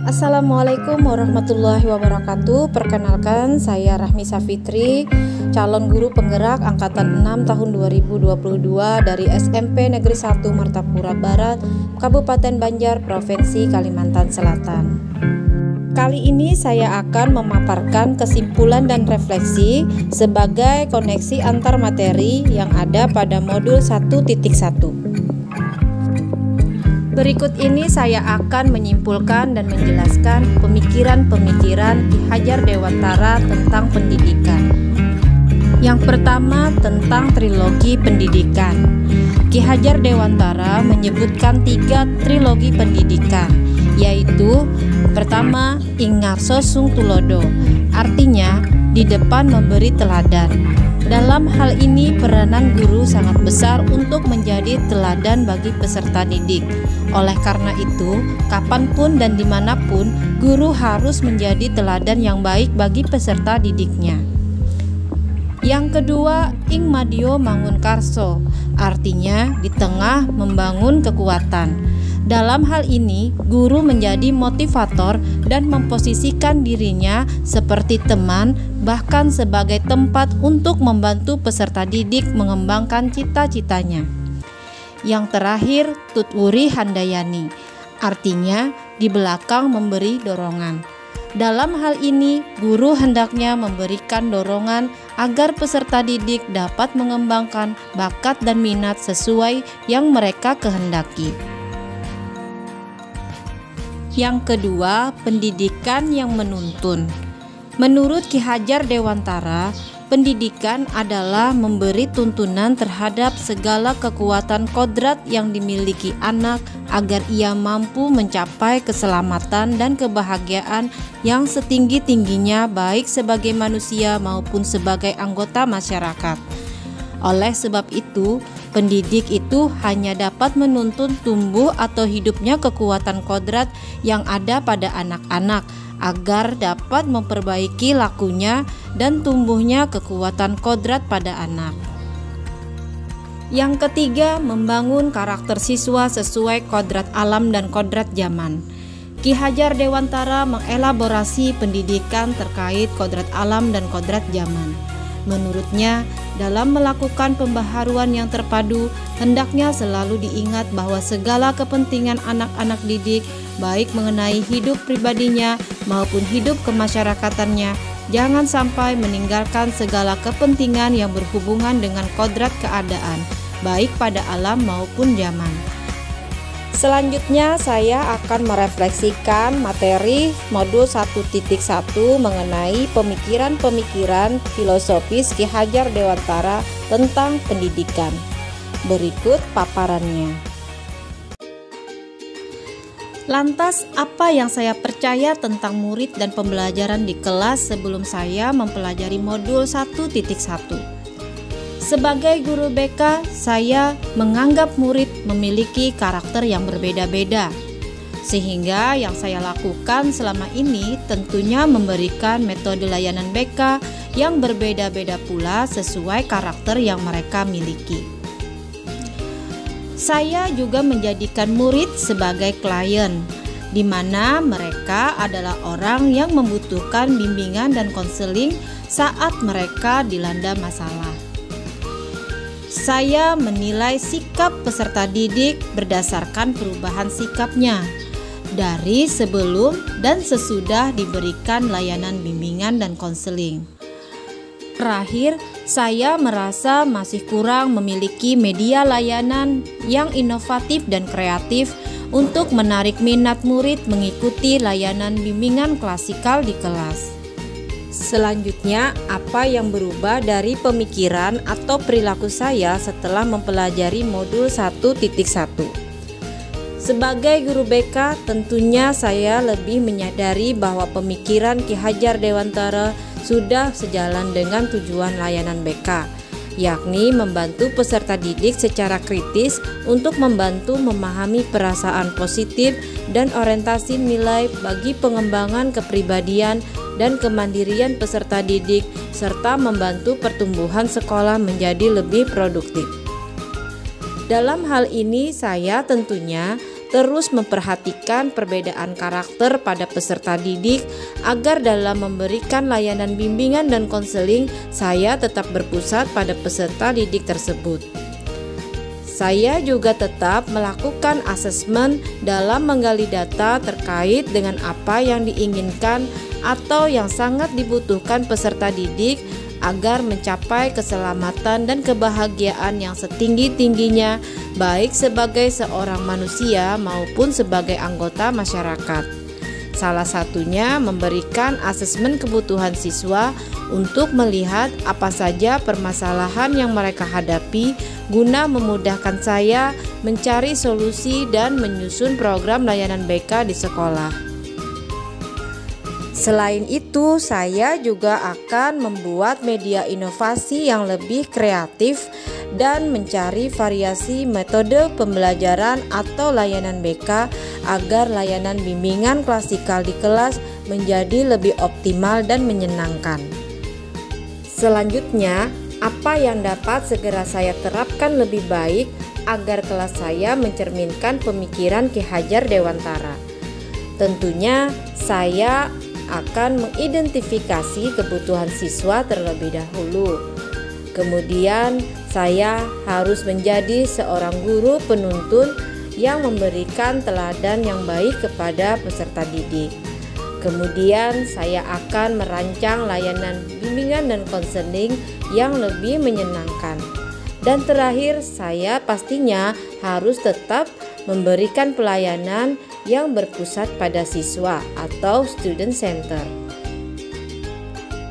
Assalamualaikum warahmatullahi wabarakatuh. Perkenalkan, saya Rahmi Safitri, calon guru penggerak angkatan 6 tahun 2022 dari SMP Negeri 1 Martapura Barat, Kabupaten Banjar, Provinsi Kalimantan Selatan. Kali ini saya akan memaparkan kesimpulan dan refleksi sebagai koneksi antar materi yang ada pada modul 1.1. Berikut ini saya akan menyimpulkan dan menjelaskan pemikiran-pemikiran Ki Hajar Dewantara tentang pendidikan. Yang pertama, tentang trilogi pendidikan. Ki Hajar Dewantara menyebutkan 3 trilogi pendidikan, yaitu pertama, Ingarso Sung Tulodo, artinya di depan memberi teladan. Dalam hal ini, peranan guru sangat besar untuk menjadi teladan bagi peserta didik. Oleh karena itu, kapanpun dan dimanapun, guru harus menjadi teladan yang baik bagi peserta didiknya. Yang kedua, Ing Madio Mangun Karso, artinya di tengah membangun kekuatan. Dalam hal ini, guru menjadi motivator dan memposisikan dirinya seperti teman, bahkan sebagai tempat untuk membantu peserta didik mengembangkan cita-citanya. Yang terakhir, Tutwuri Handayani, artinya di belakang memberi dorongan. Dalam hal ini, guru hendaknya memberikan dorongan agar peserta didik dapat mengembangkan bakat dan minat sesuai yang mereka kehendaki. Yang kedua, pendidikan yang menuntun. Menurut Ki Hajar Dewantara, pendidikan adalah memberi tuntunan terhadap segala kekuatan kodrat yang dimiliki anak agar ia mampu mencapai keselamatan dan kebahagiaan yang setinggi-tingginya baik sebagai manusia maupun sebagai anggota masyarakat. Oleh sebab itu, pendidik itu hanya dapat menuntun tumbuh atau hidupnya kekuatan kodrat yang ada pada anak-anak agar dapat memperbaiki lakunya dan tumbuhnya kekuatan kodrat pada anak. Yang ketiga, membangun karakter siswa sesuai kodrat alam dan kodrat zaman. Ki Hajar Dewantara mengelaborasi pendidikan terkait kodrat alam dan kodrat zaman. Menurutnya, dalam melakukan pembaharuan yang terpadu, hendaknya selalu diingat bahwa segala kepentingan anak-anak didik, baik mengenai hidup pribadinya maupun hidup kemasyarakatannya, jangan sampai meninggalkan segala kepentingan yang berhubungan dengan kodrat keadaan, baik pada alam maupun zaman. Selanjutnya saya akan merefleksikan materi modul 1.1 mengenai pemikiran-pemikiran filosofis Ki Hajar Dewantara tentang pendidikan. Berikut paparannya. Lantas, apa yang saya percaya tentang murid dan pembelajaran di kelas sebelum saya mempelajari modul 1.1? Sebagai guru BK, saya menganggap murid memiliki karakter yang berbeda-beda. Sehingga yang saya lakukan selama ini tentunya memberikan metode layanan BK yang berbeda-beda pula sesuai karakter yang mereka miliki. Saya juga menjadikan murid sebagai klien, di mana mereka adalah orang yang membutuhkan bimbingan dan konseling saat mereka dilanda masalah. Saya menilai sikap peserta didik berdasarkan perubahan sikapnya dari sebelum dan sesudah diberikan layanan bimbingan dan konseling. Terakhir, saya merasa masih kurang memiliki media layanan yang inovatif dan kreatif untuk menarik minat murid mengikuti layanan bimbingan klasikal di kelas. Selanjutnya, apa yang berubah dari pemikiran atau perilaku saya setelah mempelajari modul 1.1? Sebagai guru BK, tentunya saya lebih menyadari bahwa pemikiran Ki Hajar Dewantara sudah sejalan dengan tujuan layanan BK, yakni membantu peserta didik secara kritis untuk membantu memahami perasaan positif dan orientasi nilai bagi pengembangan kepribadian dan kemandirian peserta didik, serta membantu pertumbuhan sekolah menjadi lebih produktif. Dalam hal ini, saya tentunya terus memperhatikan perbedaan karakter pada peserta didik agar dalam memberikan layanan bimbingan dan konseling saya tetap berpusat pada peserta didik tersebut. Saya juga tetap melakukan asesmen dalam menggali data terkait dengan apa yang diinginkan atau yang sangat dibutuhkan peserta didik agar mencapai keselamatan dan kebahagiaan yang setinggi-tingginya baik sebagai seorang manusia maupun sebagai anggota masyarakat. Salah satunya memberikan asesmen kebutuhan siswa untuk melihat apa saja permasalahan yang mereka hadapi guna memudahkan saya mencari solusi dan menyusun program layanan BK di sekolah. Selain itu, saya juga akan membuat media inovasi yang lebih kreatif dan mencari variasi metode pembelajaran atau layanan BK agar layanan bimbingan klasikal di kelas menjadi lebih optimal dan menyenangkan. Selanjutnya, apa yang dapat segera saya terapkan lebih baik agar kelas saya mencerminkan pemikiran Ki Hajar Dewantara? Tentunya saya akan mengidentifikasi kebutuhan siswa terlebih dahulu. Kemudian saya harus menjadi seorang guru penuntun yang memberikan teladan yang baik kepada peserta didik. Kemudian saya akan merancang layanan bimbingan dan konseling yang lebih menyenangkan. Dan terakhir, saya pastinya harus tetap memberikan pelayanan yang berpusat pada siswa atau student center.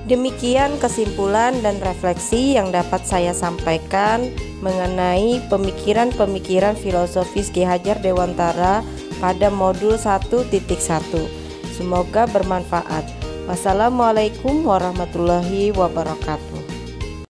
Demikian kesimpulan dan refleksi yang dapat saya sampaikan mengenai pemikiran-pemikiran filosofis Ki Hajar Dewantara pada modul 1.1. Semoga bermanfaat. Wassalamualaikum warahmatullahi wabarakatuh.